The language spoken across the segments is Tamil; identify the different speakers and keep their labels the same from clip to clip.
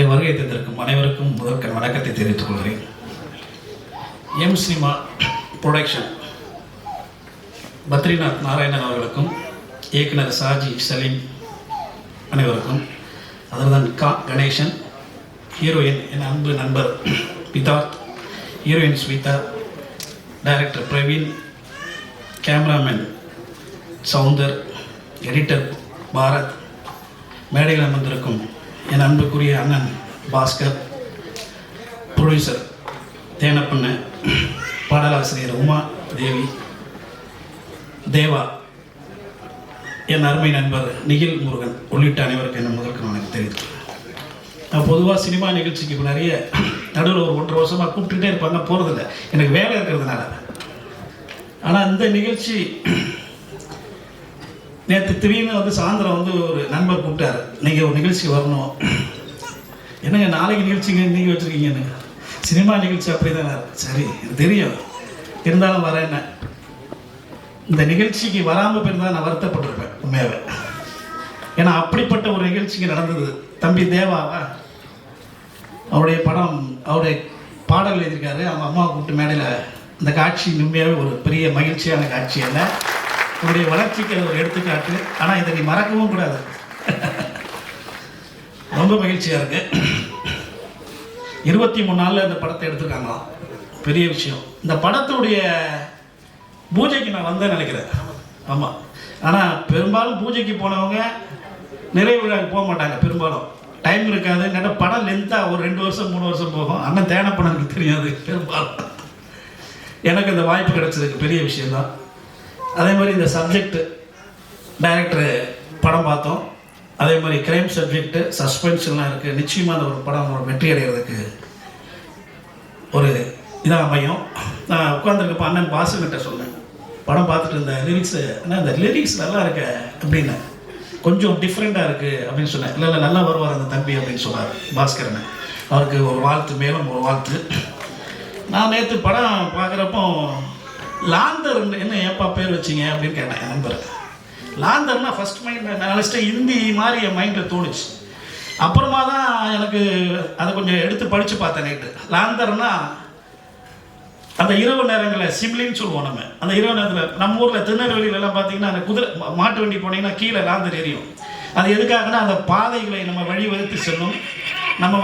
Speaker 1: வருகை தந்திருக்கும் அனைவருக்கும் முதற்கண் வணக்கத்தை தெரிவித்துக் கொள்கிறேன். M cinema production Badrinath Narayanan அவர்களுக்கும் இயக்குனர் சாஜி சலீம் அனைவருக்கும், அதில்தான் கணேசன், ஹீரோயின் என் அன்பு நண்பர் பிதார்த், heroine Swetha, director Praveen, cameraman Soundar, editor Bharath, மேடையில் அமர்ந்திருக்கும் என் அன்புக்குரிய அண்ணன் பாஸ்கர், ப்ரொடியூசர் தேனப்பண்ண, பாடலாசிரியர் உமா தேவி, தேவா, என் அருமை நண்பர் நிகில் முருகன் உள்ளிட்ட அனைவருக்கு என்ன முதற்கு எனக்கு தெரிவித்து, நான் பொதுவாக சினிமா நிகழ்ச்சிக்கு இப்போ நிறைய நடுவில் ஒரு 1.5 வருஷமாக கூப்பிட்டுட்டே இருப்பாங்க, போகிறதில்ல, எனக்கு வேலை இருக்கிறதுனால. ஆனால் இந்த நிகழ்ச்சி நேற்று திடீர்னு சாயந்தரம் ஒரு நண்பர் கூப்பிட்டாரு, நீங்கள் ஒரு நிகழ்ச்சி வரணும். என்னங்க நாளைக்கு நிகழ்ச்சிங்க நீங்கள் வச்சுருக்கீங்கன்னு. சினிமா நிகழ்ச்சி அப்படி தானே. சரி எனக்கு தெரியும், இருந்தாலும் வரேன். என்ன இந்த நிகழ்ச்சிக்கு வராமல் போயிருந்தால் நான் வருத்தப்பட்டிருப்பேன் உண்மையாகவே. ஏன்னா அப்படிப்பட்ட ஒரு நிகழ்ச்சிக்கு நடந்தது. தம்பி தேவாவா, அவருடைய படம், அவருடைய பாடல் எழுதியிருக்காரு. அவங்க அம்மாவை கூப்பிட்டு மேடையில் இந்த காட்சி உண்மையாகவே ஒரு பெரிய மகிழ்ச்சியான காட்சி அல்ல, உங்களுடைய வளர்ச்சிக்கு அது ஒரு எடுத்துக்காட்டு. ஆனால் இதை நீ மறக்கவும் கூடாது. ரொம்ப மகிழ்ச்சியாக இருக்கு. 23 நாளில் இந்த படத்தை எடுத்துருக்காங்களாம், பெரிய விஷயம். இந்த படத்துடைய பூஜைக்கு நான் வந்தேன் நினைக்கிறேன். ஆமாம், ஆனால் பெரும்பாலும் பூஜைக்கு போனவங்க நிறைய விழாவுக்கு போக மாட்டாங்க. பெரும்பாலும் டைம் இருக்காது. கேட்டால் படம் லென்த்தாக ஒரு 2 வருஷம் 3 வருஷம் போகும். அண்ணன் தேனப்பண்ணனுக்கு தெரியாது பெரும்பாலும். எனக்கு இந்த வாய்ப்பு கிடச்சிருக்கு, பெரிய விஷயந்தான். அதே மாதிரி இந்த சப்ஜெக்ட் டைரக்டரு படம் பார்த்தோம். அதே மாதிரி கிரைம் சப்ஜெக்டு, சஸ்பென்ஷன்லாம் இருக்குது. நிச்சயமாக அந்த ஒரு படம் ஒரு வெற்றி அடைகிறதுக்கு ஒரு இதாக அமையும். நான் உட்காந்துருக்கப்போ அண்ணன் பாசுகிட்ட சொன்னேன், படம் பார்த்துட்டு இருந்த லிரிக்ஸு, ஆனால் இந்த லிரிக்ஸ் நல்லா இருக்க அப்படின்னு, கொஞ்சம் டிஃப்ரெண்ட்டாக இருக்குது அப்படின்னு சொன்னேன். இல்லை இல்லை நல்லா வருவார் அந்த தம்பி அப்படின்னு சொன்னார் பாஸ்கரனை. அவருக்கு ஒரு வாழ்த்து, மேலும் ஒரு வாழ்த்து. நான் நேற்று படம் பார்க்குறப்போ லாந்தர் என்ன ஏப்பா பேர் வச்சிங்க அப்படின்னு கேட்டேன் என் நண்பர். லாந்தர்னா ஃபஸ்ட் மைண்ட் நினச்சிட்டு ஹிந்தி மாதிரி என் மைண்டில் தோணுச்சு. அப்புறமா தான் எனக்கு அதை கொஞ்சம் எடுத்து படித்து பார்த்தேன் நைட்டு. லாந்தர்னா அந்த இரவு நேரங்களில் சிம்லின்னு சொல்லுவோம் நம்ம. அந்த இரவு நேரத்தில் நம்ம ஊரில் திருநெல்வேலியிலலாம் பார்த்தீங்கன்னா அந்த குதிரை மாட்டு வண்டி போனீங்கன்னா கீழே லாந்தர் எரியும். அது எதுக்காகனா அந்த பாதைகளை நம்ம வழி வகுத்து செல்லும், நம்ம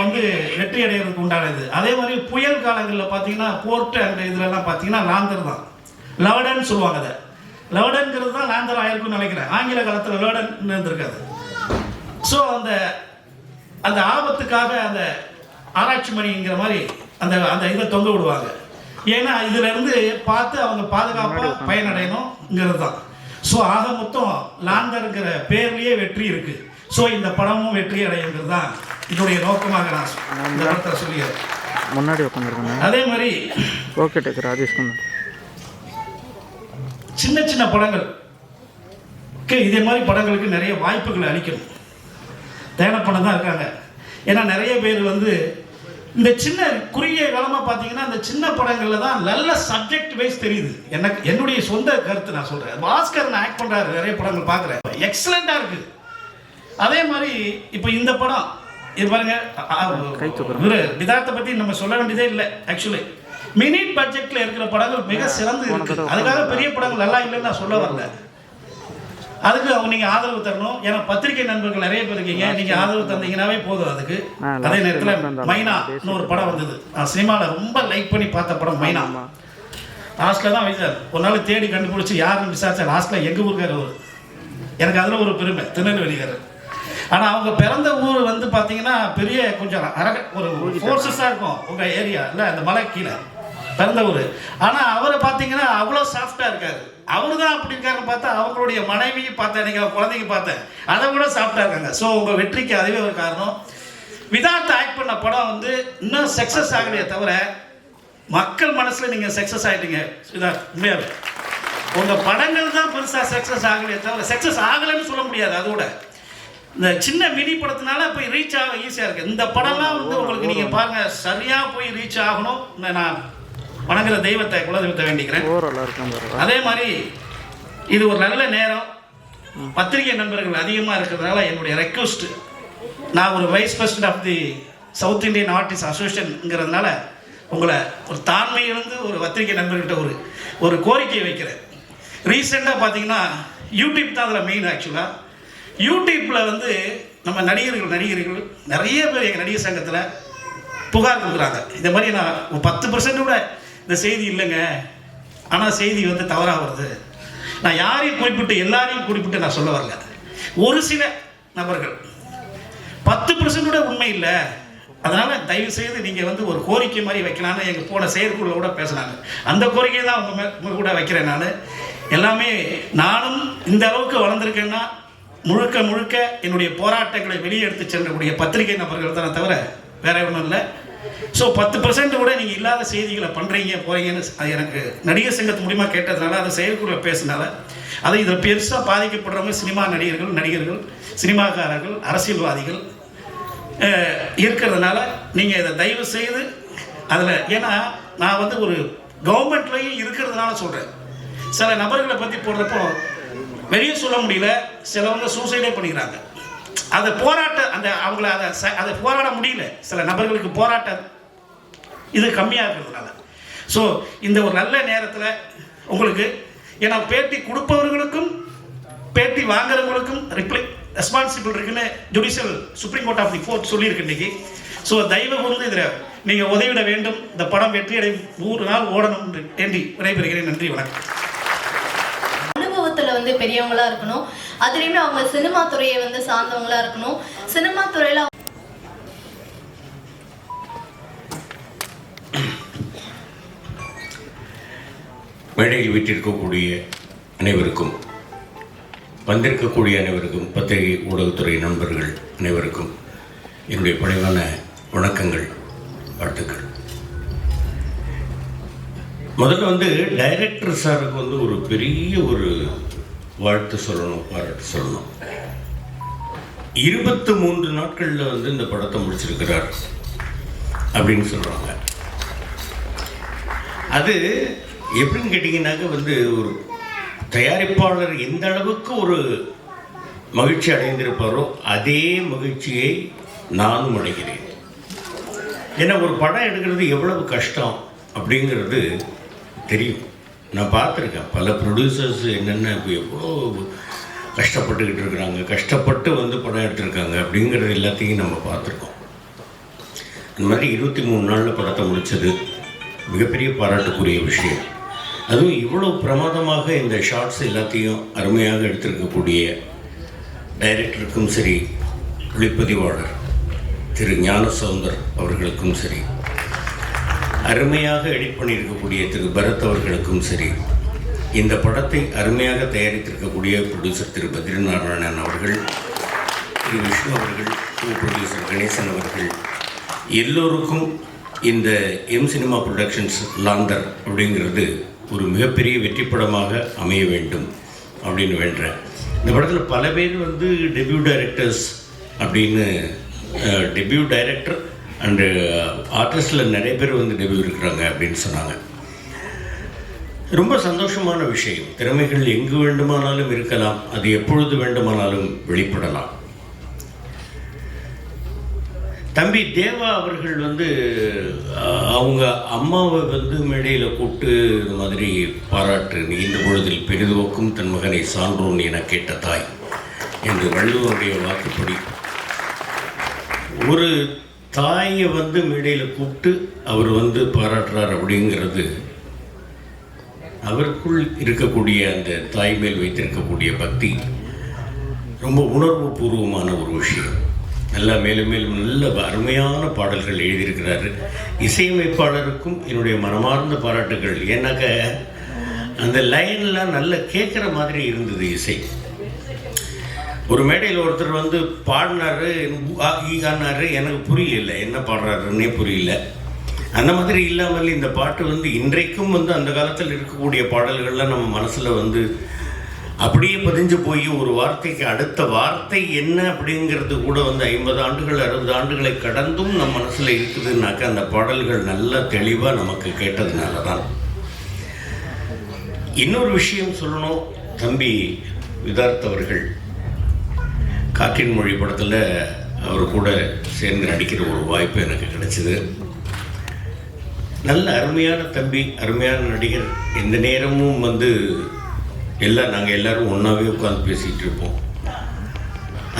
Speaker 1: வெற்றி அடைகிறதுக்கு உண்டானது. அதே மாதிரி புயல் காலங்களில் பார்த்தீங்கன்னா போர்ட்டு அந்த இதுலலாம் பார்த்தீங்கன்னா லாந்தர் தான், லவடன்னு சொல்லுவாங்க. அதை லவடன்கிறது தான் லாந்தர் ஆயிருக்குன்னு நினைக்கிறேன். ஆங்கில காலத்தில் லவடன் இருந்திருக்காது. ஸோ அந்த ஆபத்துக்காக அந்த ஆராய்ச்சி மணிங்கிற மாதிரி அந்த அந்த இதை தொங்க விடுவாங்க. ஏன்னா இதுலேருந்து பார்த்து அவங்க பாதுகாப்பாக பயனடையணுங்கிறது தான். ஸோ ஆக மொத்தம் லாந்தருங்கிற பேர்லேயே வெற்றி இருக்குது. ஸோ இந்த படமும் வெற்றி அடையுங்கிறது தான் இதனுடைய நோக்கமாக நான் இந்த படத்தை சொல்லிடுறேன்.
Speaker 2: முன்னாடி உட்காந்துருக்கேன்.
Speaker 1: அதே மாதிரி
Speaker 2: ஓகே டேக் ராஜேஷ்குமார்,
Speaker 1: சின்ன சின்ன படங்கள் இதே மாதிரி படங்களுக்கு நிறைய வாய்ப்புகளை அளிக்கணும். தேனப்படம் தான் இருக்காங்க. ஏன்னா நிறைய பேர் இந்த சின்ன குறுகிய காலமாக பார்த்தீங்கன்னா இந்த சின்ன படங்களில் தான் நல்ல சப்ஜெக்ட் வைஸ் தெரியுது. எனக்கு என்னுடைய சொந்த கருத்து நான் சொல்கிறேன். பாஸ்கர் நான் ஆக்ட் பண்ணுறாரு, நிறைய படங்கள் பார்க்குறேன், எக்ஸலண்ட்டாக இருக்குது. அதே மாதிரி இப்போ இந்த படம் இது பாருங்க, விதார்த்தை பற்றி நம்ம சொல்ல வேண்டியதே இல்லை. ஆக்சுவலி மினிட் பட்ஜெட்டில் இருக்கிற படங்கள் மிக சிறந்து இருக்குது. அதுக்காக பெரிய படங்கள் நல்லா இல்லைன்னு நான் சொல்ல வரல. அதுக்கு நீங்கள் ஆதரவு தரணும். ஏன்னா பத்திரிகை நண்பர்கள் நிறைய பேர் இருக்கீங்க, நீங்கள் ஆதரவு தந்தீங்கன்னாவே போதும் அதுக்கு. அதே நேரத்தில் மைனான்னு ஒரு படம் வந்தது, நான் சினிமாவில் ரொம்ப லைக் பண்ணி பார்த்த படம் மைனா. லாஸ்ட்டில் தான் வைசார் ஒரு நாள் தேடி கண்டுபிடிச்சி யாருன்னு விசாரிச்சா லாஸ்ட்டில் எங்கள் ஊருக்கார் அவர். எனக்கு அதில் ஒரு பெருமை, திருநெல்வேலிக்காரர். ஆனால் அவங்க பிறந்த ஊர் பார்த்தீங்கன்னா பெரிய கொஞ்சம் ஒரு ஃபோர்ஸஸாக இருக்கும் உங்கள் ஏரியா இல்லை, அந்த மலை கீழே பிறந்த ஊர். ஆனால் அவரை பார்த்தீங்கன்னா அவ்வளோ சாஃப்டாக இருக்காரு. அவரு தான் அப்படி இருக்காருன்னு பார்த்தா அவங்களுடைய மனைவியும் பார்த்தேன், நீங்கள் குழந்தைங்க பார்த்தேன், அதை விட சாஃப்டாக இருக்காங்க. ஸோ உங்கள் வெற்றிக்கு அதுவே ஒரு காரணம். விதார்த் ஆக்ட் பண்ண படம் இன்னும் சக்ஸஸ் ஆகலையே தவிர மக்கள் மனசில் நீங்கள் சக்ஸஸ் ஆகிட்டீங்க. விதார்த் உண்மையாகவே உங்கள் படங்கள் தான் பெருசாக சக்ஸஸ் ஆகலையே தவிர சக்ஸஸ் ஆகலைன்னு சொல்ல முடியாது. அதோட இந்த சின்ன மினி படத்தினால போய் ரீச் ஆக ஈஸியாக இருக்குது. இந்த படம்லாம் உங்களுக்கு நீங்கள் பாருங்கள், சரியாக போய் ரீச் ஆகணும். நான் வணங்குற தெய்வத்தை, குலதெய்வத்தை வேண்டிக்கிறேன். அதே மாதிரி இது ஒரு நல்ல நேரம். பத்திரிகை நண்பர்கள் அதிகமாக இருக்கிறதுனால என்னுடைய ரெக்வஸ்ட், நான் ஒரு vice president of the south Indian artist அசோசியேஷனுங்கிறதுனால உங்களை ஒரு தாழ்மையிலிருந்து ஒரு பத்திரிகை நண்பர்கிட்ட ஒரு கோரிக்கையை வைக்கிறேன். ரீசெண்டாக பார்த்தீங்கன்னா யூடியூப் தான் அதில் மெயின். ஆக்சுவலாக யூடியூப்பில் வந்து நம்ம நடிகர்கள் நிறைய பேர் எங்கள் நடிகர் சங்கத்தில் புகார் கொடுக்குறாங்க. இந்த மாதிரி நான் 10% கூட இந்த செய்தி இல்லைங்க, ஆனால் செய்தி வந்து தவறாக வருது. நான் யாரையும் குறிப்பிட்டு எல்லாரையும் குறிப்பிட்டு நான் சொல்ல வரல. ஒரு சில நபர்கள் 10% கூட உண்மை இல்லை. அதனால் தயவுசெய்து நீங்கள் வந்து ஒரு கோரிக்கை மாதிரி வைக்கலான்னு எங்கள் போன செயற்குழுவில் கூட பேசுனாங்க. அந்த கோரிக்கையை தான் உங்கள் கூட வைக்கிறேன். நான் எல்லாமே நானும் இந்த அளவுக்கு வளர்ந்துருக்கேன்னா முழுக்க என்னுடைய போராட்டங்களை வெளியே எடுத்து சென்றக்கூடிய பத்திரிகை நபர்கள் தானே தவிர வேற ஒன்றும் இல்லை. ஸோ 10% கூட நீங்கள் இல்லாத செய்திகளை பண்ணுறீங்க போகிறீங்கன்னு அது எனக்கு நடிகர் சங்கத்து மூலிமா கேட்டதுனால அதை செயற்குழுவில் பேசினால அதை இதில் பெருசாக பாதிக்கப்படுறவங்க சினிமா நடிகர்கள் சினிமாக்காரர்கள் அரசியல்வாதிகள் இருக்கிறதுனால நீங்கள் இதை தயவு செய்து அதில், ஏன்னா நான் வந்து ஒரு கவர்மெண்ட்லேயும் இருக்கிறதுனால சொல்கிறேன். சில நபர்களை பற்றி போடுறப்போ வெளியே சொல்ல முடியல, சிலவங்க சூசைடே பண்ணிக்கிறாங்க. அதை அவங்கள அதை போராட முடியல. சில நபர்களுக்கு போராட்ட இது கம்மியாக இருக்கிறதுனால. ஸோ இந்த ஒரு நல்ல நேரத்தில் உங்களுக்கு, ஏன்னா பேட்டி கொடுப்பவர்களுக்கும் பேட்டி வாங்குறவங்களுக்கும் ரெஸ்பான்சிபிள் இருக்குன்னு judicial supreme court of the fourth சொல்லியிருக்கு இன்னைக்கு. ஸோ தயவு வந்து இதில் நீங்கள் உதவிட வேண்டும். இந்த படம் வெற்றியடை 100 நாள் ஓடணும் என்று விடைபெறுகிறேன். நன்றி, வணக்கம்.
Speaker 3: அனுபவத்தில் வந்து பெரியவங்களா இருக்கணும். அதுலேயுமே அவங்க சினிமா துறையை வந்து சார்ந்தவங்களா இருக்கணும். சினிமா துறையில்
Speaker 4: மேடையில் வீட்டிருக்கக்கூடிய அனைவருக்கும், வந்திருக்கக்கூடிய அனைவருக்கும், பத்திரிகை ஊடகத்துறை நண்பர்கள் அனைவருக்கும் என்னுடைய பணிவான வணக்கங்கள், வாழ்த்துக்கள். முதல்ல வந்து டைரக்டர் சாருக்கு வந்து ஒரு பெரிய ஒரு வாழ்த்து சொல்லணும், பாராட்டு சொல்லணும். 23 நாட்களில் வந்து இந்த படத்தை முடிச்சிருக்கிறார் அப்படின்னு சொல்கிறாங்க. அது எப்படின்னு கேட்டிங்கன்னாக்க வந்து ஒரு தயாரிப்பாளர் எந்த அளவுக்கு ஒரு மகிழ்ச்சி அடைந்திருப்பாரோ அதே மகிழ்ச்சியை நானும் அடைகிறேன். ஏன்னா ஒரு படம் எடுக்கிறது எவ்வளவு கஷ்டம் அப்படிங்கிறது தெரியும். நான் பார்த்துருக்கேன் பல ப்ரொடியூசர்ஸ் என்னென்ன இப்போ எவ்வளோ கஷ்டப்பட்டுக்கிட்டு இருக்கிறாங்க, கஷ்டப்பட்டு வந்து படம் எடுத்திருக்காங்க அப்படிங்கிறது எல்லாத்தையும் நம்ம பார்த்துருக்கோம். அந்த மாதிரி 23 நாளில் படத்தை முடித்தது மிகப்பெரிய பாராட்டுக்குரிய விஷயம். அதுவும் இவ்வளோ பிரமாதமாக இந்த ஷார்ட்ஸ் எல்லாத்தையும் அருமையாக எடுத்திருக்கக்கூடிய டைரக்டருக்கும் சரி, ஒளிப்பதிவாளர் திரு ஞானசௌந்தர் அவர்களுக்கும் சரி, அருமையாக எடிட் பண்ணியிருக்கக்கூடிய திரு பரத் அவர்களுக்கும் சரி, இந்த படத்தை அருமையாக தயாரித்திருக்கக்கூடிய ப்ரொடியூசர் திரு பத்ரிநாராயணன் அவர்கள், திரு விஷ்ணு அவர்கள், ப்ரொடியூசர் கணேசன் அவர்கள், எல்லோருக்கும் இந்த சினிமா ப்ரொடக்ஷன்ஸ் லாந்தர் அப்படிங்கிறது ஒரு மிகப்பெரிய வெற்றி படமாக அமைய வேண்டும் அப்படின்னு வேண்டுறேன். இந்த படத்தில் பல பேர் வந்து டெபியூ டைரக்டர்ஸ் அப்படின்னு, டெபியூ டைரக்டர் அண்டு ஆர்டிஸ்டில் நிறைய பேர் வந்து டெபியூ இருக்கிறாங்க அப்படின்னு சொன்னாங்க. ரொம்ப சந்தோஷமான விஷயம். திறமைகள் எங்கு வேண்டுமானாலும் இருக்கலாம், அது எப்பொழுது வேண்டுமானாலும் வெளிப்படலாம். தம்பி தேவா அவர்கள் வந்து அவங்க அம்மாவை வந்து மேடையில் கூப்பிட்டு இந்த மாதிரி பாராட்டு, இந்த பொழுதில் பெரிதுவக்கும் தன் மகனை சான்றோன் என கேட்ட தாய் என்று வள்ளுவருடைய வாக்குப்படி ஒரு தாயை வந்து மேடையில் கூப்பிட்டு அவர் வந்து பாராட்டுறார் அப்படிங்கிறது அவருக்குள் இருக்கக்கூடிய அந்த தாய் மேல் வைத்திருக்கக்கூடிய பக்தி ரொம்ப உணர்வு பூர்வமான ஒரு விஷயம். நல்லா மேலும் மேலும் நல்ல அருமையான பாடல்கள் எழுதியிருக்கிறாரு. இசையமைப்பாளருக்கும் என்னுடைய மனமார்ந்த பாராட்டுகள். ஏன்னாக்க அந்த லைன்லாம் நல்லா கேட்குற மாதிரி இருந்தது இசை. ஒரு மேடையில் ஒருத்தர் வந்து பாடினார், ஈகானார், எனக்கு புரியல என்ன பாடுறாருன்னே புரியல. அந்த மாதிரி இல்லாமல் இந்த பாட்டு வந்து இன்றைக்கும் வந்து அந்த காலத்தில் இருக்கக்கூடிய பாடல்கள்லாம் நம்ம மனசில் வந்து அப்படியே பதிஞ்சு போய் ஒரு வார்த்தைக்கு அடுத்த வார்த்தை என்ன அப்படிங்கிறது கூட வந்து 50 ஆண்டுகள் 60 ஆண்டுகளை கடந்தும் நம் மனசில் இருக்குதுன்னாக்கா அந்த பாடல்கள் நல்லா தெளிவாக நமக்கு கேட்டதுனால தான். இன்னொரு விஷயம் சொல்லணும். தம்பி விதார்த் அவர்கள் காற்றின் மொழி படத்தில் அவர் கூட சேர்ந்து நடிக்கிற ஒரு வாய்ப்பு எனக்கு கிடைச்சிது. நல்ல அருமையான தம்பி, அருமையான நடிகர். எந்த நேரமும் வந்து நாங்கள் எல்லோரும் ஒன்றாவே உட்காந்து பேசிகிட்டு இருப்போம்.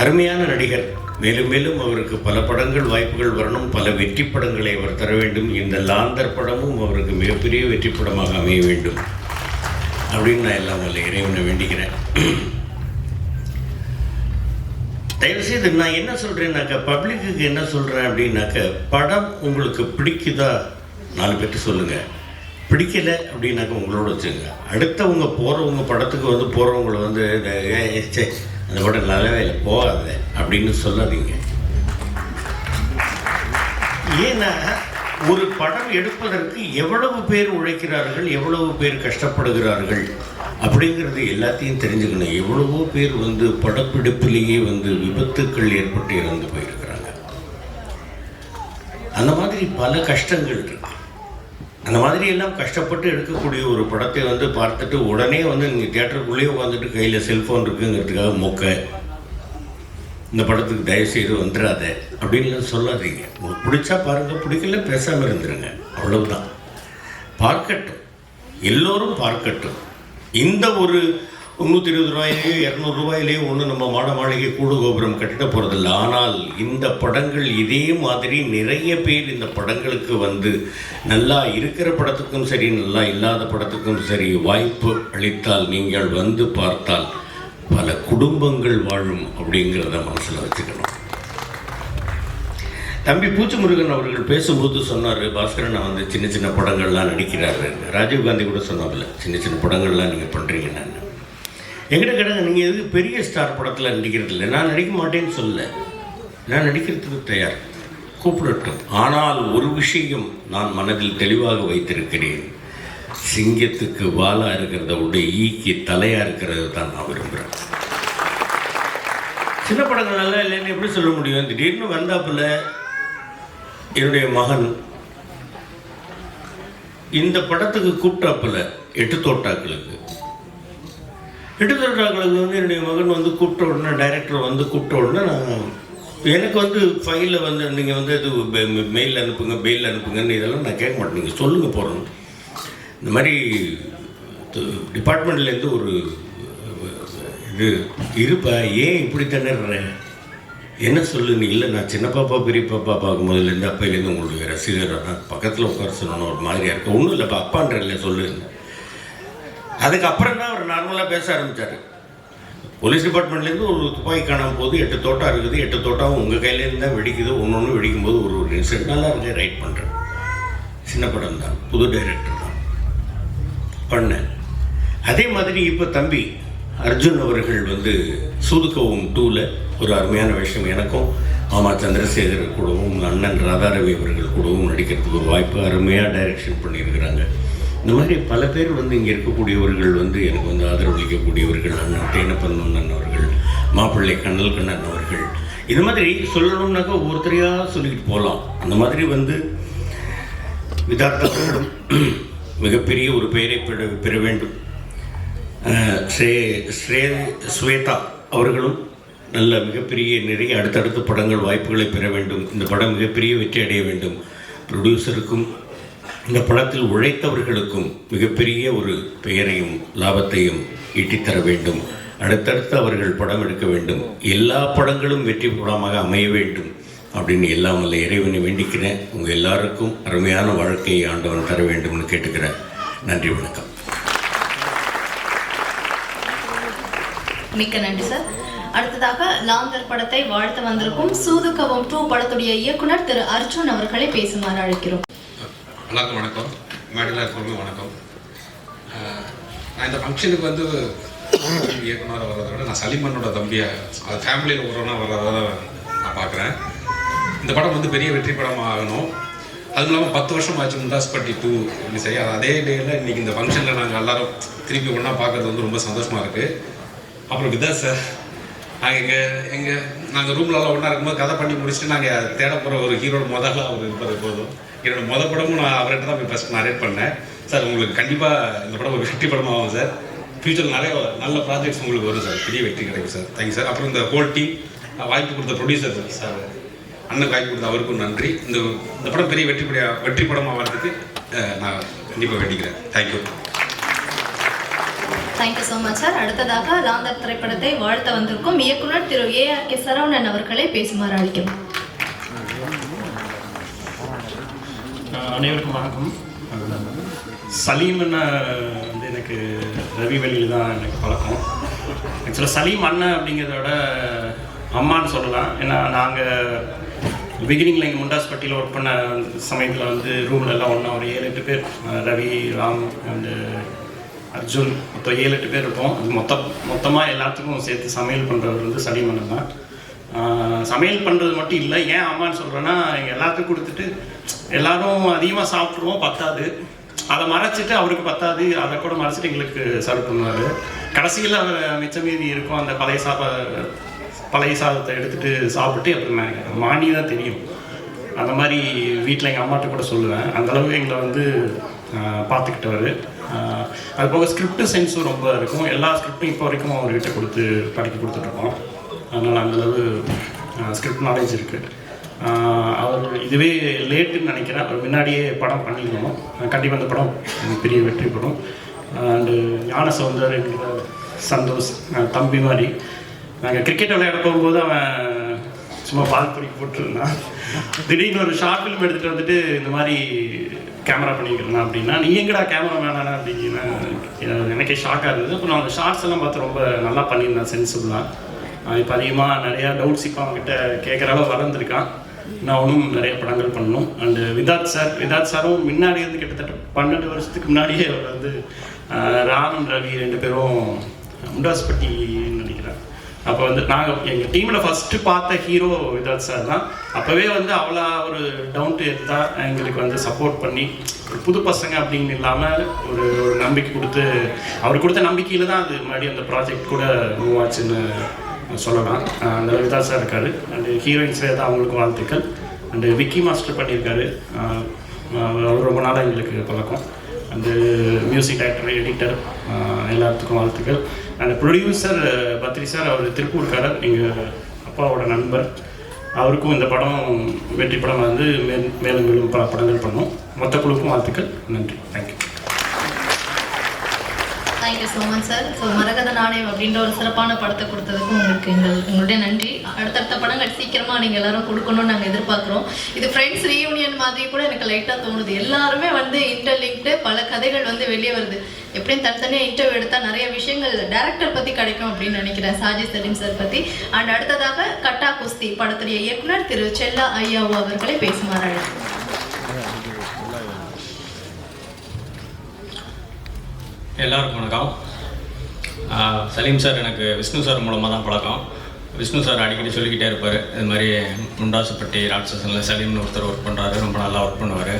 Speaker 4: அருமையான நடிகர். மேலும் மேலும் அவருக்கு பல படங்கள் வாய்ப்புகள் வரணும், பல வெற்றி படங்களை அவர் தர வேண்டும். இந்த லாந்தர் படமும் அவருக்கு மிகப்பெரிய வெற்றி படமாக அமைய வேண்டும் அப்படின்னு நான் எல்லாம் வல்ல இறைவனை வேண்டிக்கிறேன். தயவுசெய்து நான் என்ன சொல்கிறேன்னாக்கா, பப்ளிக்கு என்ன சொல்கிறேன் அப்படின்னாக்க, படம் உங்களுக்கு பிடிக்குதா 4 பேர்ட்டு சொல்லுங்கள். பிடிக்கலை அப்படின்னாக்கா உங்களோட வச்சுங்க. அடுத்தவங்க போகிறவங்க படத்துக்கு வந்து போகிறவங்கள வந்து அந்த படம் நல்லாவே இல்லை போகாத அப்படின்னு சொல்லாதீங்க. ஏன்னா ஒரு படம் எடுப்பதற்கு எவ்வளவு பேர் உழைக்கிறார்கள், எவ்வளவு பேர் கஷ்டப்படுகிறார்கள் அப்படிங்கிறது எல்லாத்தையும் தெரிஞ்சுக்கணும். எவ்வளவோ பேர் வந்து படப்பிடிப்பிலேயே வந்து விபத்துக்கள் ஏற்பட்டு இறந்து போயிருக்கிறாங்க. அந்த மாதிரி பல கஷ்டங்கள் இருக்கு. அந்த மாதிரி எல்லாம் கஷ்டப்பட்டு எடுக்கக்கூடிய ஒரு படத்தை வந்து பார்த்துட்டு உடனே வந்து நீங்கள் தியேட்டருக்குள்ளேயே உட்காந்துட்டு கையில் செல்ஃபோன் இருக்குங்கிறதுக்காக மொக்க இந்த படத்துக்கு தயவுசெய்து வந்துடாத அப்படின்லாம் சொல்லாதீங்க. உங்களுக்கு பிடிச்சா பாருங்கள், பிடிக்கல பேசாமல் இருந்துருங்க, அவ்வளவுதான். பார்க்கட்டும், எல்லோரும் பார்க்கட்டும். இந்த ஒரு 120 ரூபாயிலேயோ 200 ரூபாயிலேயோ ஒன்று நம்ம மாளிகை கூடு கோபுரம் கட்டிட போகிறதில்ல. ஆனால் இந்த படங்கள் இதே மாதிரி நிறைய பேர் இந்த படங்களுக்கு வந்து நல்லா இருக்கிற படத்துக்கும் சரி, நல்லா இல்லாத படத்துக்கும் சரி வாய்ப்பு அளித்தால், நீங்கள் வந்து பார்த்தால் பல குடும்பங்கள் வாழும் அப்படிங்கிறத மனசில் வச்சுக்கணும். தம்பி பூச்சிமுருகன் அவர்கள் பேசும்போது சொன்னார், பாஸ்கரன் நான் வந்து சின்ன சின்ன படங்கள்லாம் நடிக்கிறாரு. ராஜீவ்காந்தி கூட சொன்னார்ல, சின்ன சின்ன படங்கள்லாம் நீங்கள் பண்ணுறீங்க. நான் என்கிட்ட கேட்டாங்க, நீங்கள் எதுக்கு பெரிய ஸ்டார் படத்தில் நடிக்கிறது இல்லை? நான் நடிக்க மாட்டேன்னு சொல்ல, நான் நடிக்கிறதுக்கு தயார், கூப்பிடட்டும். ஆனால் ஒரு விஷயம் நான் மனதில் தெளிவாக வைத்திருக்கிறேன். சிங்கத்துக்கு வாலாக இருக்கிறத விட ஈக்கு தலையாக இருக்கிறது தான் நான் விரும்புகிறேன். சின்ன படங்கள் நல்லா இல்லைன்னு எப்படி சொல்ல முடியும்? திடீர்னு வந்தாப்புல என்னுடைய மகன் இந்த படத்துக்கு கூப்பிட்டாப்புல 8 தோட்டாக்களுக்கு வந்து என்னுடைய மகன் வந்து கூப்பிட்ட உடனே, டைரக்டர் வந்து கூப்பிட்ட உடனே நான் எனக்கு வந்து ஃபைலில் வந்து நீங்கள் வந்து இது மெயில் அனுப்புங்க, மெயில் அனுப்புங்கன்னு இதெல்லாம் நான் கேட்க மாட்டேன். நீங்கள் சொல்லுங்கள் போகிறோம். இந்த மாதிரி டிபார்ட்மெண்ட்லேருந்து ஒரு இது இருப்பா, ஏன் இப்படி திணறேன் என்ன சொல்லுன்னு. இல்லை நான் சின்ன பாப்பா பெரிய பாப்பா பார்க்கும்போதுலேருந்து அப்பையிலேருந்து உங்களுடைய ரசிகர் தான், பக்கத்தில் உட்கார சொல்லணும், ஒரு மாதிரியாக இருக்குது. ஒன்றும் இல்லைப்பா அப்பான்ற இல்லை சொல்லுங்க. அதுக்கப்புறம் தான் அவர் நார்மலாக பேச ஆரம்பித்தார். போலீஸ் டிபார்ட்மெண்ட்லேருந்து ஒரு துப்பாக்கி காணாமல் போது 8 தோட்டா இருக்குது, 8 தோட்டாவும் உங்கள் கையிலேருந்து தான் வெடிக்குது, ஒன்று வெடிக்கும்போது ஒரு இன்சிடென்ட் நல்லா இருக்கேன், ரைட் பண்ணுறேன். சின்ன படம் தான், புது டைரக்டர் தான் பண்ணேன். அதே மாதிரி இப்போ தம்பி அர்ஜுன் அவர்கள் வந்து சூதுகவும் 2ல் ஒரு அருமையான விஷயம், எனக்கும் மாமா சந்திரசேகர் கூடவும் அண்ணன் ராதாரவி அவர்கள் கூடவும் நடிக்கிறதுக்கு ஒரு வாய்ப்பு, அருமையாக டைரக்ஷன் பண்ணியிருக்கிறாங்க. இந்த மாதிரி பல பேர் வந்து இங்கே இருக்கக்கூடியவர்கள் வந்து எனக்கு வந்து ஆதரவளிக்கக்கூடியவர்கள், அண்ணன் தேனப்பன் அண்ணன் அவர்கள், மாப்பிள்ளை கண்ணல் கண்ணன் அவர்கள், இது மாதிரி சொல்லணும்னாக்கா ஒவ்வொருத்தரையாக சொல்லிக்கிட்டு போகலாம். அந்த மாதிரி வந்து விதார்த்தம் மிகப்பெரிய ஒரு பெயரை பெற வேண்டும். ஸ்வேதா அவர்களும் நல்ல மிகப்பெரிய நிறைய அடுத்தடுத்த படங்கள் வாய்ப்புகளை பெற வேண்டும். இந்த படம் மிகப்பெரிய வெற்றி அடைய வேண்டும். ப்ரொடியூசருக்கும் இந்த படத்தில் உழைத்தவர்களுக்கும் மிகப்பெரிய ஒரு பெயரையும் லாபத்தையும் ஈட்டித்தர வேண்டும். அடுத்தடுத்து அவர்கள் படம் எடுக்க வேண்டும். எல்லா படங்களும் வெற்றி படமாக அமைய வேண்டும் அப்படின்னு எல்லாம் வல்ல இறைவனை வேண்டிக்கிறேன். உங்கள் எல்லாருக்கும் அருமையான வாழ்க்கையை ஆண்டவன் தர வேண்டும்னு கேட்டுக்கிறேன். நன்றி, வணக்கம்.
Speaker 3: மிக்க நன்றி சார். அடுத்ததாக லாந்தர் படத்தை வாழ்த்து வந்திருக்கும் சூதுகவும் 2 படத்துடைய இயக்குனர் திரு அர்ஜுன் அவர்களை பேசுமாறு அழைக்கிறோம்.
Speaker 5: எல்லாருக்கும் வணக்கம், மேடையில் இருக்கிறவங்க வணக்கம். நான் இந்த ஃபங்க்ஷனுக்கு வந்து இயக்குனர் வர்றதை விட நான் சலிமன்னோட தம்பியாக, அது ஃபேமிலியில் ஒருவனாக வர்றதை நான் பார்க்குறேன். இந்த படம் வந்து பெரிய வெற்றி படமாக ஆகணும். அதுவும் இல்லாமல் 10 வருஷம் ஆச்சு முந்தாஸ்பட்டி 2 ரிலீஸ் ஆகி. அதே டேயில் இன்றைக்கி இந்த ஃபங்க்ஷனில் நாங்கள் எல்லோரும் திருப்பி ஒன்றா பார்க்குறது வந்து ரொம்ப சந்தோஷமாக இருக்குது. அப்புறம் விதா சார், நாங்கள் ரூம்லலாம் ஒன்றா இருக்கும்போது கதை பண்ணி முடிச்சுட்டு நாங்கள் தேட போகிற ஒரு ஹீரோட முதல்ல அவர் இருப்பது போதும். என்னோடய படமும் நான் அவர்கிட்ட தான் போய் ஃபஸ்ட் நரேட் பண்ணேன். சார் உங்களுக்கு கண்டிப்பாக இந்த படம் ஒரு வெற்றி படமாகும் சார். ஃப்யூச்சரில் நிறைய நல்ல ப்ராஜெக்ட்ஸ் உங்களுக்கு வரும் சார், பெரிய வெற்றி கிடைக்கும் சார். Thank you sir. அப்புறம் இந்த ஹோல் டீம் வாய்ப்பு கொடுத்த ப்ரொடியூசர் சார் அண்ணன் வாய்ப்பு கொடுத்த அவருக்கும் நன்றி. இந்த படம் பெரிய வெற்றி படமாக வர்றதுக்கு நான் கண்டிப்பாக வேண்டிக்கிறேன். Thank you.
Speaker 3: Thank you so much sir. அடுத்ததாக லாந்தர் திரைப்படத்தை வாழ்த்த வந்திருக்கும் இயக்குனர் திரு ARK சரவணன் அவர்களை பேசுமாறு அழைக்கிறோம்.
Speaker 6: அனைவருக்கும் வணக்கம். சலீம் அண்ணன் வந்து எனக்கு ரவி வெளியில் தான் எனக்கு பழக்கம். ஆக்சுவலாக சலீம் அண்ணன் அப்படிங்கிறத விட அம்மான்னு சொல்லலாம். ஏன்னா நாங்கள் பிகினிங்கில் எங்கள் முண்டாஸ்பட்டியில் ஒர்க் பண்ண சமயத்தில் வந்து ரூமில் எல்லாம் ஒன்றா ஒரு 7-8 பேர், ரவி, ராம் அண்டு அர்ஜுன், மொத்தம் 7-8 பேர் இருப்போம். அது மொத்தமாக எல்லாத்துக்கும் சேர்த்து சமையல் பண்ணுறவர் வந்து சலீம் அண்ணன் தான். சமையல் பண்ணுறது மட்டும் இல்லை, ஏன் அம்மான்னு சொல்கிறேன்னா எங்கள் எல்லாத்துக்கும் கொடுத்துட்டு எல்லோரும் அதிகமாக சாப்பிட்ருவோம், பத்தாது, அதை மறைச்சிட்டு அவருக்கு பத்தாது, அதை கூட மறைச்சிட்டு எங்களுக்கு சர்வ் பண்ணுவார். கடைசியில் மிச்சம் மீதி இருக்கும் அந்த பழைய சாதத்தை எடுத்துகிட்டு சாப்பிட்டு அப்புறம் மாணி தான் தெரியும். அந்த மாதிரி வீட்டில் எங்கள் அம்மாட்ட கூட சொல்லுவேன். அந்தளவுக்கு எங்களை வந்து பார்த்துக்கிட்டவர். அது போக ஸ்கிரிப்ட் சென்ஸும் ரொம்ப இருக்கும். எல்லா ஸ்கிரிப்டும் இப்போ வரைக்கும் அவர்கிட்ட படிக்க கொடுத்துட்ருக்கோம். அதனால் அந்தளவு ஸ்கிரிப்ட் நாலேஜ் இருக்குது. அவர் இதுவே லேட்டுன்னு நினைக்கிறேன். அவர் முன்னாடியே படம் பண்ணிடணும். கண்டிப்பாக அந்த படம் பெரிய வெற்றி பெறும். அண்டு ஞான சௌந்தர் என்கிற சந்தோஷ் தம்பி மாதிரி நாங்கள் கிரிக்கெட் விளையாட போகும்போது அவன் சும்மா பால் பொடிக்கு போட்டுருந்தான். திடீர்னு ஒரு ஷார்ட் ஃபிலிம் எடுத்துகிட்டு வந்துட்டு இந்த மாதிரி கேமரா பண்ணிக்கிறேன் அப்படின்னா, நீ எங்கடா கேமரா வேணானா அப்படின்னா எனக்கே ஷாக்காக இருந்தது. அப்புறம் அந்த ஷார்ட்ஸ் எல்லாம் பார்த்து ரொம்ப நல்லா பண்ணியிருந்தான், சென்சிபிளாக. இப்போ அதிகமாக நிறையா டவுட்ஸ் இப்போ அவங்ககிட்ட கேட்குற அளவு வளர்ந்துருக்கான். நான் அவனும் நிறைய படங்கள் பண்ணணும். அண்டு விதாத் சாரும் முன்னாடி இருந்து கிட்டத்தட்ட 12 வருஷத்துக்கு முன்னாடியே அவர் வந்து ராம் ரவி 2 பேரும் முண்டாஸ்பட்டின்னு நினைக்கிறேன். அப்போ வந்து நாங்கள் எங்கள் டீமில் ஃபஸ்ட்டு பார்த்த ஹீரோ விதாத் சார் தான். அப்போவே வந்து அவ்வளோ ஒரு டவுன் டு எர்த் தான் எங்களுக்கு வந்து சப்போர்ட் பண்ணி, புது பசங்க அப்படின்னு இல்லாமல் ஒரு நம்பிக்கை கொடுத்து, அவர் கொடுத்த நம்பிக்கையில் தான் அது மறுபடியும் அந்த ப்ராஜெக்ட் கூட மூவ் ஆச்சுன்னு சொல்லலாம். அந்த விதாத் சார் இருக்கார். அண்டு ஹீரோயின்ஸே தான் அவங்களுக்கும் வாழ்த்துக்கள். அண்டு விக்கி மாஸ்டர் பண்ணியிருக்காரு. அவர் ரொம்ப நாளாக எங்களுக்கு பழக்கம். அந்த மியூசிக் டைரக்டர், எடிட்டர் எல்லாத்துக்கும் வாழ்த்துக்கள். அண்ட் ப்ரொடியூசர் பத்ரி சார், அவர் திருப்பூர்காரர், எங்கள் அப்பாவோட நண்பர். அவருக்கும் இந்த படம் வெற்றி படம் வந்து மேலும் மேலும் பல படங்கள் பண்ணோம். மொத்த குழுக்கும் வாழ்த்துக்கள். நன்றி. Thank you.
Speaker 3: Thank you so much sir. So மரகத நாணயம் அப்படின்ற ஒரு சிறப்பான படத்தை கொடுத்ததுக்கும் உங்களுக்கு எங்களுடைய நன்றி. அடுத்தடுத்த படங்கள் சீக்கிரமாக நீங்கள் எல்லாரும் கொடுக்கணும்னு நாங்கள் எதிர்பார்க்குறோம். இது ஃப்ரெண்ட்ஸ் ரீயூனியன் மாதிரி கூட எனக்கு லைட்டாக தோணுது. எல்லாருமே வந்து இன்டர்லிங்க்டு பல கதைகள் வந்து வெளியே வருது. எப்படியும் தனித்தனியாக இன்டர்வியூ எடுத்தால் நிறைய விஷயங்கள் டேரக்டர் பற்றி கிடைக்கும் அப்படின்னு நினைக்கிறேன், சாஜி சலீம் சார் பற்றி. அண்ட் அடுத்ததாக கட்டா குஸ்தி படத்துடைய இயக்குனர் திரு செல்லா ஐயாவு அவர்களை பேசுமாறு அழைக்கிறேன்.
Speaker 7: எல்லாருக்கும் வணக்கம். சலீம் சார் எனக்கு விஷ்ணு சார் மூலமாக தான் பழக்கம். விஷ்ணு சார் அடிக்கடி சொல்லிக்கிட்டே இருப்பார், இது மாதிரி முண்டாசுப்பட்டி ராட்சசனில் சலீம்னு ஒருத்தர் ஒர்க் பண்ணுறாரு, ரொம்ப நல்லா ஒர்க் பண்ணுவார்,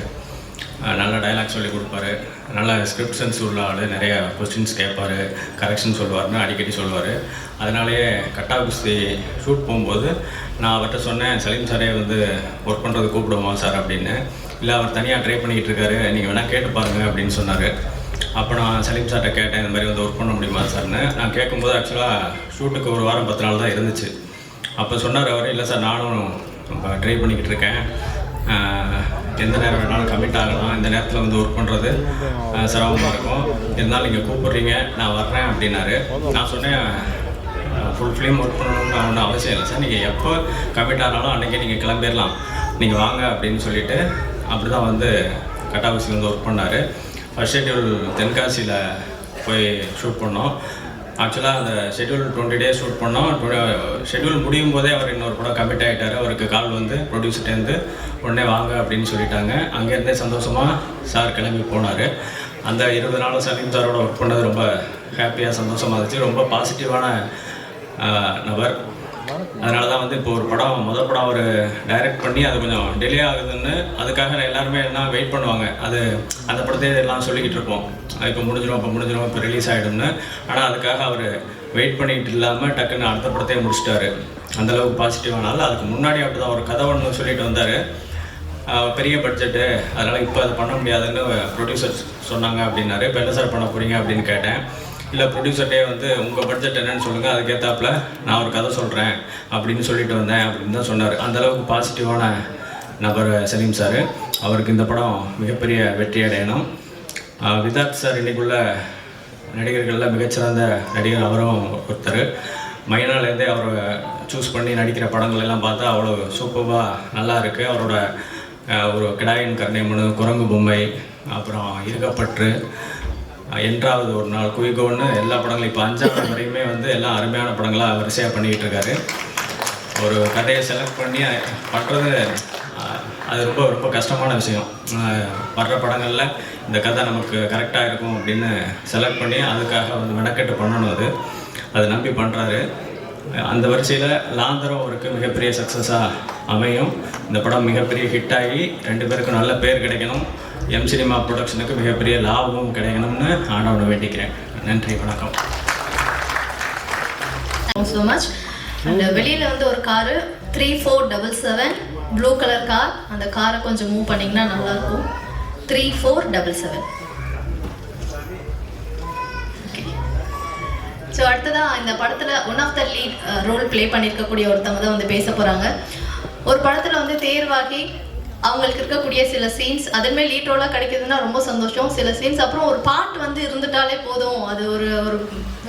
Speaker 7: நல்ல டைலாக் சொல்லி கொடுப்பாரு, நல்ல ஸ்கிரிப்ட் சென்ஸ் உள்ள ஆள், நிறைய கொஸ்டின்ஸ் கேட்பார், கரெக்ஷன் சொல்லுவார்னு அடிக்கடி சொல்லுவார். அதனாலேயே கட்டா குஸ்தி ஷூட் போகும்போது நான் அவர்கிட்ட சொன்னேன், சலீம் சாரே வந்து ஒர்க் பண்ணுறது கூப்பிடுவோமா சார் அப்படின்னு. இல்லை, அவர் தனியாக ட்ரை பண்ணிக்கிட்டு இருக்காரு, நீங்கள் வேணால் கேட்டு பாருங்கள் அப்படின்னு சொன்னார். அப்போ நான் சலீம் சார்கிட்ட கேட்டேன், இந்த மாதிரி வந்து ஒர்க் பண்ண முடியுமா சார்னு. நான் கேட்கும்போது ஆக்சுவலாக ஷூட்டுக்கு 1 வாரம் 10 நாள் தான் இருந்துச்சு. அப்போ சொன்னார் அவர், இல்லை சார் நானும் ட்ரை பண்ணிக்கிட்டு இருக்கேன், எந்த நேரம் வேணாலும் கமிட் ஆகலாம், இந்த நேரத்தில் வந்து ஒர்க் பண்ணுறது சிரமமாக இருக்கும், இருந்தாலும் நீங்கள் கூப்பிட்றீங்க நான் வர்றேன் அப்படின்னாரு. நான் சொன்னேன், ஃபுல் ஃபிலிம் ஒர்க் பண்ணணும்னு ஒன்றும் அவசியம் இல்லை சார், நீங்கள் எப்போ கமிட் ஆனாலும் அன்றைக்கி நீங்கள் கிளம்பிடலாம், நீங்கள் வாங்க அப்படின்னு சொல்லிவிட்டு அப்படி தான் வந்து கட்டாகுஸ்தி வந்து ஒர்க் பண்ணார். ஃபர்ஸ்ட் ஷெட்யூல் தென்காசியில் போய் ஷூட் பண்ணோம். ஆக்சுவலாக அந்த ஷெட்யூல் 20 days ஷூட் பண்ணோம். ஷெட்யூல் முடியும் போதே அவர் இன்னொரு படம் கமிட் ஆகிட்டார். அவருக்கு கால் வந்து ப்ரொடியூசர்லேருந்து உடனே வாங்க அப்படின்னு சொல்லிட்டாங்க. அங்கேருந்தே சந்தோஷமாக சார் கிளம்பி போனார். அந்த 20 நாள் சலீம் சாரோட ஒர்க் பண்ணது ரொம்ப ஹாப்பியாக சந்தோஷமாக இருந்துச்சு. ரொம்ப பாசிட்டிவான நபர். அதனால தான் வந்து இப்போ ஒரு படம் முதல் படம் அவர் டைரக்ட் பண்ணி அது கொஞ்சம் டிலே ஆகுதுன்னு அதுக்காக எல்லாருமே என்ன வெயிட் பண்ணுவாங்க. அது அந்த படத்தை எல்லாம் சொல்லிக்கிட்டு இருப்போம், இப்போ முடிஞ்சிடும் இப்போ ரிலீஸ் ஆகிடும்னு. ஆனால் அதுக்காக அவர் வெயிட் பண்ணிக்கிட்டு இல்லாமல் டக்குன்னு அடுத்த படத்தையே முடிச்சிட்டாரு. அந்தளவுக்கு பாசிட்டிவானால அதுக்கு முன்னாடி அப்படி தான் ஒரு கதை ஒன்று சொல்லிட்டு வந்தார், பெரிய பட்ஜெட்டு, அதனால் இப்போ அதை பண்ண முடியாதுன்னு ப்ரொடியூசர் சொன்னாங்க அப்படின்னாரு. இப்போ என்ன சார் பண்ண போகிறீங்க அப்படின்னு கேட்டேன். இல்லை ப்ரொடியூசர்கிட்டே வந்து உங்கள் பட்ஜெட் என்னன்னு சொல்லுங்கள், அதுக்கேற்றாப்புல நான் ஒரு கதை சொல்கிறேன் அப்படின்னு சொல்லிட்டு வந்தேன் அப்படின்னு தான் சொன்னார். அந்தளவுக்கு பாசிட்டிவான நபர் சலீம் சார். அவருக்கு இந்த படம் மிகப்பெரிய வெற்றி அடையணும். விதார்த் சார் இன்றைக்குள்ள நடிகர்களில் மிகச்சிறந்த நடிகர், அவரும் ஒருத்தர். மைனாலேருந்தே அவரை சூஸ் பண்ணி நடிக்கிற படங்கள் எல்லாம் பார்த்தா அவ்வளோ சூப்பராக நல்லா இருக்குது. அவரோட ஒரு கிடாயின் கருணைமனு, குரங்கு பொம்மை, அப்புறம் இருக்கப்பற்று, என்றாவது ஒரு நாள், குயிகோன்னு எல்லா படங்களும் இப்போ 5ஆவது வரையுமே வந்து எல்லாம் அருமையான படங்களாக வரிசையாக பண்ணிக்கிட்டு இருக்காரு. ஒரு கதையை செலக்ட் பண்ணி பண்ணுறது அது ரொம்ப ரொம்ப கஷ்டமான விஷயம். வர்ற படங்களில் இந்த கதை நமக்கு கரெக்டாக இருக்கும் அப்படின்னு செலக்ட் பண்ணி அதுக்காக வந்து மெனக்கெட்டு பண்ணணும். அது நம்பி பண்ணுறாரு. அந்த வரிசையில் லாந்தரம் அவருக்கு மிகப்பெரிய சக்ஸஸாக அமையும். இந்த படம் மிகப்பெரிய ஹிட் ஆகி 2 பேருக்கும் நல்ல பேர் கிடைக்கணும். எம் சினிமா ப்ரொடக்ஷனுக்கு மிகப்பெரிய லாபமும் கிடைக்கணும்னு ஆண்டவனை வேண்டிக்கிறேன். நன்றி, வணக்கம்.
Speaker 3: Thank you so much. அண்ட் வெளியில் வந்து ஒரு காரு 3477 ப்ளூ கலர் கார். அந்த காரை கொஞ்சம் மூவ் பண்ணிங்கன்னா நல்லாயிருக்கும். 3477. ஸோ அடுத்ததாக இந்த படத்தில் one of the lead role play பண்ணியிருக்கக்கூடிய ஒருத்தவங்க தான் வந்து பேச போகிறாங்க. ஒரு படத்தில் வந்து தேர்வாகி அவங்களுக்கு இருக்கக்கூடிய சில சீன்ஸ் அதுமே லீட் ரோலாக கிடைக்குதுன்னா ரொம்ப சந்தோஷம். சில சீன்ஸ் அப்புறம் ஒரு பாட்டு வந்து இருந்துட்டாலே போதும், அது ஒரு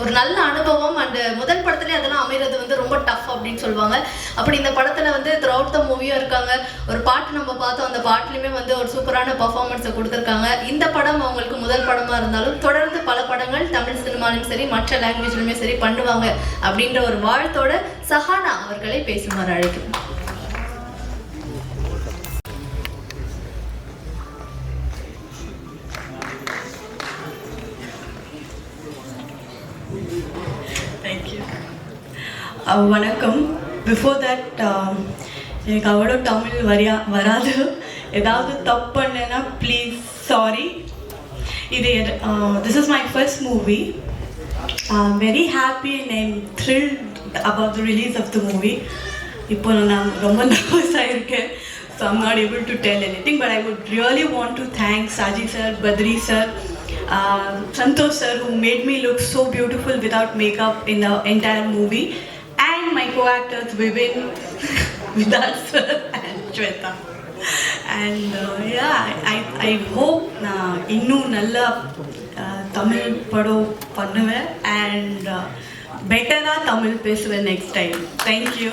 Speaker 3: ஒரு நல்ல அனுபவம். அண்டு முதல் படத்துலேயே அதெல்லாம் அமைகிறது வந்து ரொம்ப டஃப் அப்படின்னு சொல்லுவாங்க. அப்படி இந்த படத்தில் வந்து த்ரூ அவுட் த மூவியும் இருக்காங்க. ஒரு பாட்டு நம்ம பார்த்தோம், அந்த பாட்டுலையுமே வந்து ஒரு சூப்பரான பர்ஃபார்மன்ஸை கொடுத்துருக்காங்க. இந்த படம் அவங்களுக்கு முதல் படமாக இருந்தாலும் தொடர்ந்து பல படங்கள் தமிழ் சினிமாலையும் சரி மற்ற லாங்குவேஜ்லையுமே சரி பண்ணுவாங்க அப்படின்ற ஒரு வாழ்த்தோட சஹானா அவர்களை பேசுமாறு அழைக்கிறோம்.
Speaker 8: வணக்கம். பிஃபோர் தட் எனக்கு அவ்வளோ தமிழ் வராது. ஏதாவது தப்பு பண்ணேன்னா please sorry. This is my first movie. I'm very happy and I'm thrilled about the release of the movie. இப்போ நான் ரொம்ப நர்வஸாக இருக்கேன். So I'm not able to tell anything. But I would really want to thank Saji sir, Badri sir, Santosh sir, who made me look so beautiful without makeup in the entire movie, and my co-actors Vivin, Vidat sir and Shweta. And I hope na innu nalla Tamil padam பண்ணுவேன் and better Tamil பேசுவேன் next time. Thank you.